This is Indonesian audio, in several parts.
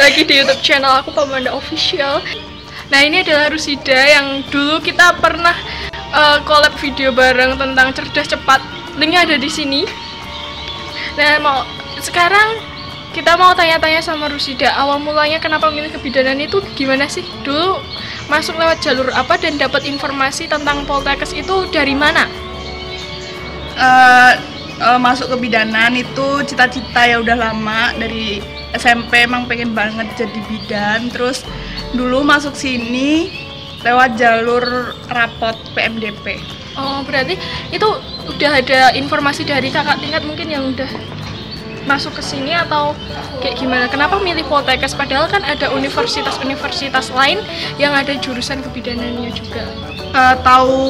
lagi di YouTube channel aku, Pamanda Official. Nah, ini adalah Rusida yang dulu kita pernah collab video bareng tentang cerdas cepat. Linknya ada di sini. Nah, sekarang kita mau tanya-tanya sama Rusida. Awal mulanya kenapa milih kebidanan itu gimana sih? Dulu masuk lewat jalur apa dan dapat informasi tentang Poltekkes itu dari mana? Masuk kebidanan itu cita-cita ya udah lama, dari SMP emang pengen banget jadi bidan. Terus dulu masuk sini lewat jalur rapot PMDP. Oh, berarti itu udah ada informasi dari kakak tingkat mungkin yang udah masuk ke sini atau kayak gimana? Kenapa milih Poltekkes padahal kan ada universitas-universitas lain yang ada jurusan kebidanannya juga? Tahu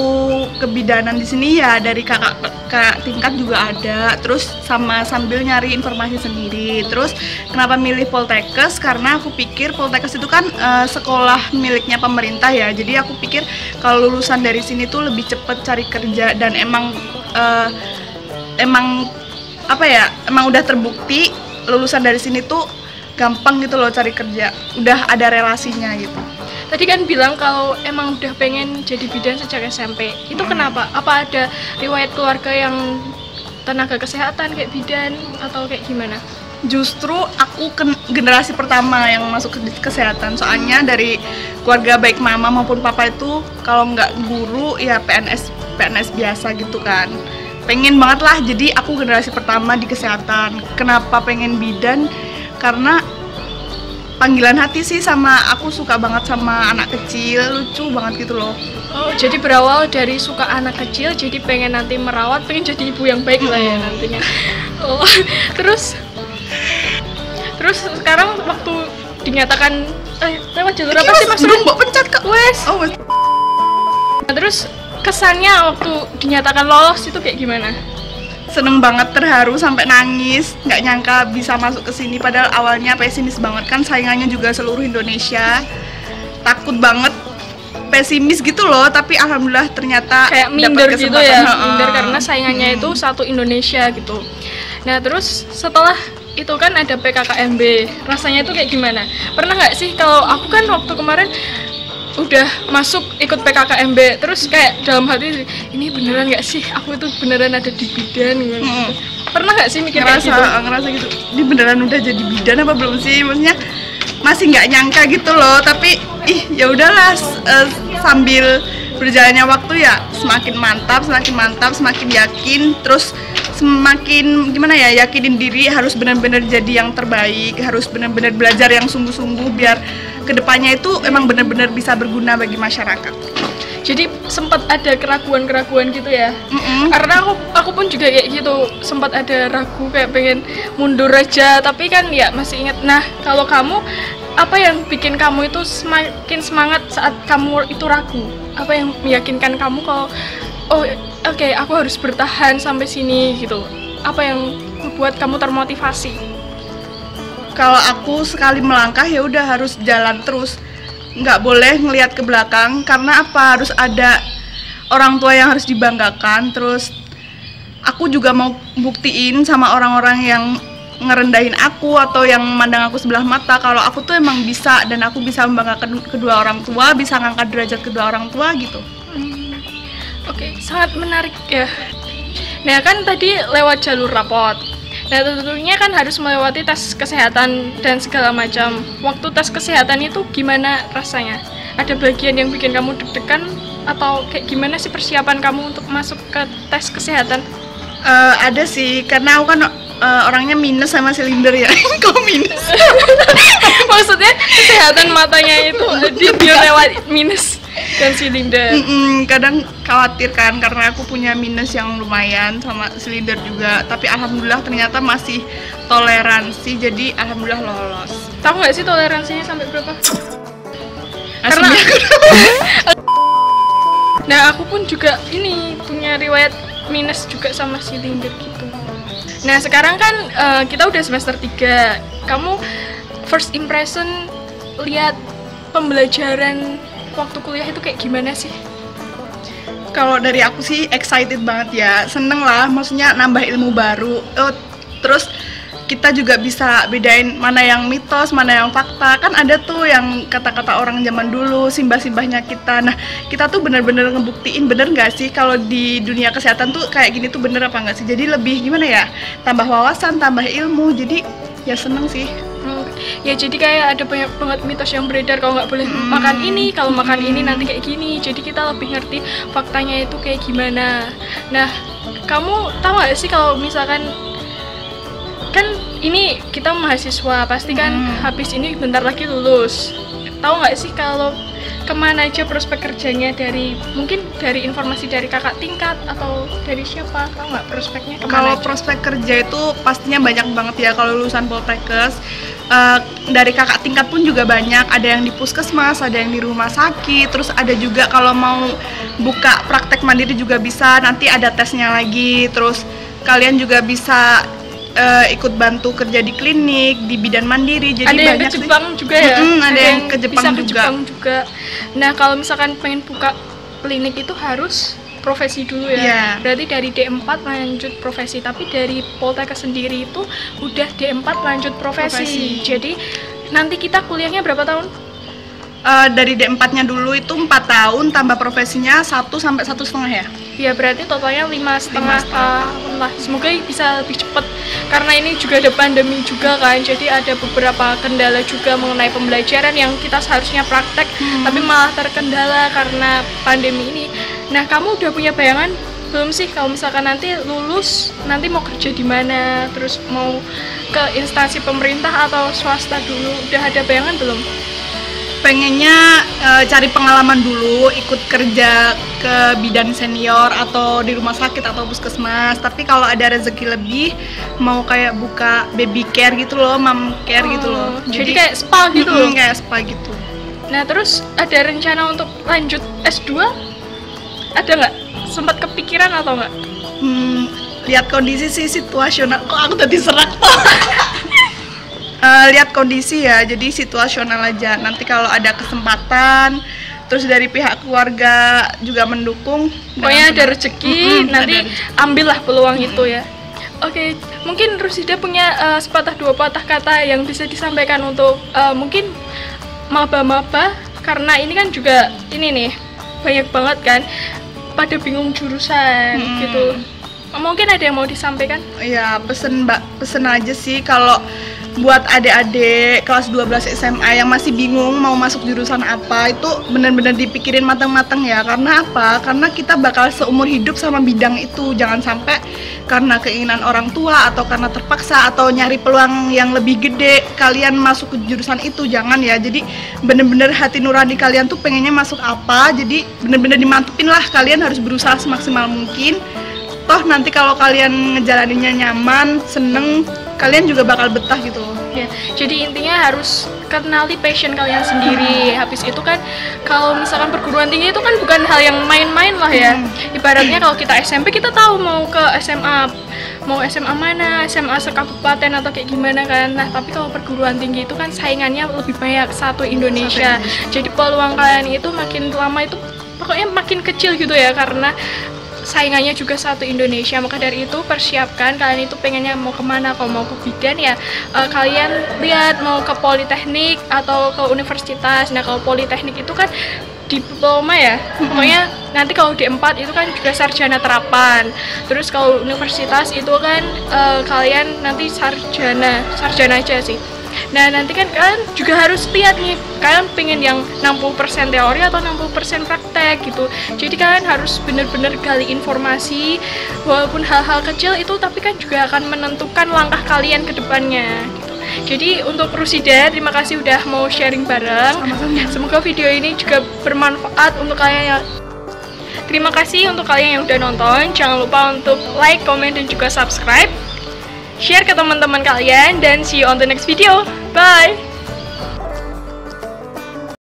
kebidanan di sini ya dari kakak tingkat juga ada. Terus sambil nyari informasi sendiri. Terus kenapa milih Poltekkes? Karena aku pikir Poltekkes itu kan sekolah miliknya pemerintah ya. Jadi aku pikir kalau lulusan dari sini tuh lebih cepet cari kerja, dan emang udah terbukti lulusan dari sini tuh gampang gitu loh cari kerja, udah ada relasinya gitu. Tadi kan bilang kalau emang udah pengen jadi bidan sejak SMP, itu kenapa? Apa ada riwayat keluarga yang tenaga kesehatan kayak bidan atau kayak gimana? Justru aku generasi pertama yang masuk ke kesehatan, soalnya dari keluarga baik mama maupun papa itu kalau nggak guru ya PNS biasa gitu kan. Pengen banget lah, jadi aku generasi pertama di kesehatan. Kenapa pengen bidan? Karena panggilan hati sih, sama aku suka banget sama anak kecil, lucu banget gitu loh. Oh, jadi berawal dari suka anak kecil, jadi pengen nanti merawat, pengen jadi ibu yang baik lah ya nantinya. Oh, terus sekarang waktu dinyatakan lewat jalur apa sih Mas? Belum mbok pencet Kak. Wes. Oh, wes. Nah, terus kesannya waktu dinyatakan lolos itu kayak gimana? Seneng banget, terharu sampai nangis, nggak nyangka bisa masuk ke sini. Padahal awalnya pesimis banget kan, saingannya juga seluruh Indonesia. Takut banget, pesimis gitu loh. Tapi alhamdulillah ternyata kayak minder gitu ya, minder karena saingannya itu satu Indonesia gitu. Nah, terus setelah itu kan ada PKKMB, rasanya itu kayak gimana? Pernah nggak sih, kalau aku kan waktu kemarin udah masuk ikut PKKMB, terus kayak dalam hati ini beneran nggak sih aku itu beneran ada di bidan gitu. Pernah nggak sih mikir kayak gitu? Ngerasa gitu, ini beneran udah jadi bidan apa belum sih? Maksudnya masih nggak nyangka gitu loh. Tapi ya udahlah, sambil berjalannya waktu ya semakin mantap, semakin yakin. Terus semakin gimana ya, yakinin diri harus benar-benar jadi yang terbaik, harus benar-benar belajar yang sungguh-sungguh biar kedepannya itu emang benar-benar bisa berguna bagi masyarakat. Jadi sempat ada keraguan-keraguan gitu ya? Karena aku pun juga kayak gitu, sempat ada ragu kayak pengen mundur aja, tapi kan ya masih ingat. Nah, kalau kamu, apa yang bikin kamu itu semakin semangat saat kamu itu ragu? Apa yang meyakinkan kamu kalau oke, aku harus bertahan sampai sini gitu? Apa yang membuat kamu termotivasi? Kalau aku sekali melangkah ya udah harus jalan terus, nggak boleh ngelihat ke belakang. Karena apa? Harus ada orang tua yang harus dibanggakan. Terus aku juga mau buktiin sama orang-orang yang ngerendahin aku atau yang memandang aku sebelah mata kalau aku tuh emang bisa, dan aku bisa membanggakan kedua orang tua, bisa ngangkat derajat kedua orang tua gitu. Oke, sangat menarik ya. Nah, kan tadi lewat jalur rapot. Nah, tentunya kan harus melewati tes kesehatan dan segala macam. Waktu tes kesehatan itu gimana rasanya? Ada bagian yang bikin kamu deg-degan atau kayak gimana sih persiapan kamu untuk masuk ke tes kesehatan? Ada sih, karena aku kan orangnya minus sama silinder ya. Kok minus? Maksudnya kesehatan matanya itu dia lewat minus dan silinder. Kadang khawatir kan karena aku punya minus yang lumayan sama silinder juga. Tapi alhamdulillah ternyata masih toleransi, jadi alhamdulillah lolos. Tahu nggak sih toleransinya sampai berapa? Karena nah, aku pun juga ini punya riwayat minus juga sama silinder gitu. Nah, sekarang kan kita udah semester 3. Kamu first impression lihat pembelajaran waktu kuliah itu kayak gimana sih? Kalau dari aku sih excited banget ya, seneng lah, maksudnya nambah ilmu baru. Terus kita juga bisa bedain mana yang mitos, mana yang fakta. Kan ada tuh yang kata-kata orang zaman dulu, simbah-simbahnya kita. Nah, kita tuh bener-bener ngebuktiin bener nggak sih kalau di dunia kesehatan tuh kayak gini tuh bener apa nggak sih. Jadi lebih gimana ya, tambah wawasan, tambah ilmu. Jadi ya seneng sih. Ya jadi kayak ada banyak banget mitos yang beredar kalau nggak boleh makan ini, kalau makan ini nanti kayak gini. Jadi kita lebih ngerti faktanya itu kayak gimana. Nah, kamu tahu nggak sih kalau misalkan kan ini kita mahasiswa pasti kan habis ini bentar lagi lulus. Tahu nggak sih kalau kemana aja prospek kerjanya mungkin dari informasi dari kakak tingkat atau dari siapa? Tahu nggak prospeknya kemana Kalau aja? prospek kerja itu pastinya banyak banget ya kalau lulusan Poltekkes. Dari kakak tingkat pun juga banyak, ada yang di puskesmas, ada yang di rumah sakit, terus ada juga kalau mau buka praktek mandiri juga bisa, nanti ada tesnya lagi, terus kalian juga bisa ikut bantu kerja di klinik, di bidan mandiri. Jadi ada yang banyak ke Jepang sih. juga ya? Ada yang ke Jepang bisa juga. ke Jepang juga. Nah, kalau misalkan pengen buka klinik itu harus profesi dulu ya. Yeah. Berarti dari D4 lanjut profesi, tapi dari Poltekkes sendiri itu udah D4 lanjut profesi. Jadi nanti kita kuliahnya berapa tahun? Dari D4-nya dulu itu 4 tahun, tambah profesinya 1 sampai 1,5 ya. Ya berarti totalnya 5,5 tahun lah. Semoga bisa lebih cepat karena ini juga ada pandemi juga kan. Jadi ada beberapa kendala juga mengenai pembelajaran yang kita seharusnya praktek tapi malah terkendala karena pandemi ini. Nah, kamu udah punya bayangan belum sih kalau misalkan nanti lulus nanti mau kerja di mana, terus mau ke instansi pemerintah atau swasta dulu? Udah ada bayangan belum? Pengennya cari pengalaman dulu, ikut kerja ke bidan senior atau di rumah sakit atau puskesmas. Tapi kalau ada rezeki lebih, mau kayak buka baby care gitu loh, mom care gitu loh. Jadi kayak spa gitu. Kayak spa gitu. Nah, terus ada rencana untuk lanjut S2? Ada nggak? Sempat kepikiran atau nggak? Lihat kondisi sih, situasional. Kok aku tadi serak tuh? Lihat kondisi ya, jadi situasional aja. Nanti kalau ada kesempatan, terus dari pihak keluarga juga mendukung, pokoknya ada rezeki, nanti ada rezeki. ambillah peluang itu ya. Oke, mungkin Rusida punya sepatah dua patah kata yang bisa disampaikan untuk mungkin maba-maba, karena ini kan juga ini nih banyak banget kan pada bingung jurusan gitu. Mungkin ada yang mau disampaikan? Ya, pesen aja sih kalau buat adik-adik kelas 12 SMA yang masih bingung mau masuk jurusan apa, itu benar-benar dipikirin matang-matang ya. Karena apa? Karena kita bakal seumur hidup sama bidang itu. Jangan sampai karena keinginan orang tua atau karena terpaksa atau nyari peluang yang lebih gede kalian masuk ke jurusan itu. Jangan ya. Jadi benar-benar hati nurani kalian tuh pengennya masuk apa. Jadi benar-benar dimantepin lah, kalian harus berusaha semaksimal mungkin. Toh nanti kalau kalian ngejalaninnya nyaman, seneng, kalian juga bakal betah gitu loh. Ya, jadi intinya harus kenali passion kalian sendiri. Habis itu kan kalau misalkan perguruan tinggi itu kan bukan hal yang main-main lah ya. Ibaratnya kalau kita SMP kita tahu mau ke SMA, mau SMA mana, SMA sekabupaten atau kayak gimana kan. Nah, tapi kalau perguruan tinggi itu kan saingannya lebih banyak, satu Indonesia. Jadi peluang kalian itu makin lama itu pokoknya makin kecil gitu ya, karena saingannya juga satu Indonesia. Maka dari itu persiapkan kalian itu pengennya mau kemana. Kalau mau ke bidan ya kalian lihat mau ke politeknik atau ke universitas. Nah, kalau politeknik itu kan diploma ya, pokoknya nanti kalau D4 itu kan juga sarjana terapan. Terus kalau universitas itu kan kalian nanti sarjana aja sih. Nah, nanti kan kalian juga harus lihat nih, kalian pengen yang 60% teori atau 60% praktek gitu. Jadi kalian harus benar-benar gali informasi, walaupun hal-hal kecil itu, tapi kan juga akan menentukan langkah kalian ke depannya gitu. Jadi untuk Rusida, terima kasih udah mau sharing bareng. Sama-sama. Semoga video ini juga bermanfaat untuk kalian. Terima kasih untuk kalian yang udah nonton. Jangan lupa untuk like, comment, dan juga subscribe. Share ke teman-teman kalian, dan see you on the next video. Bye!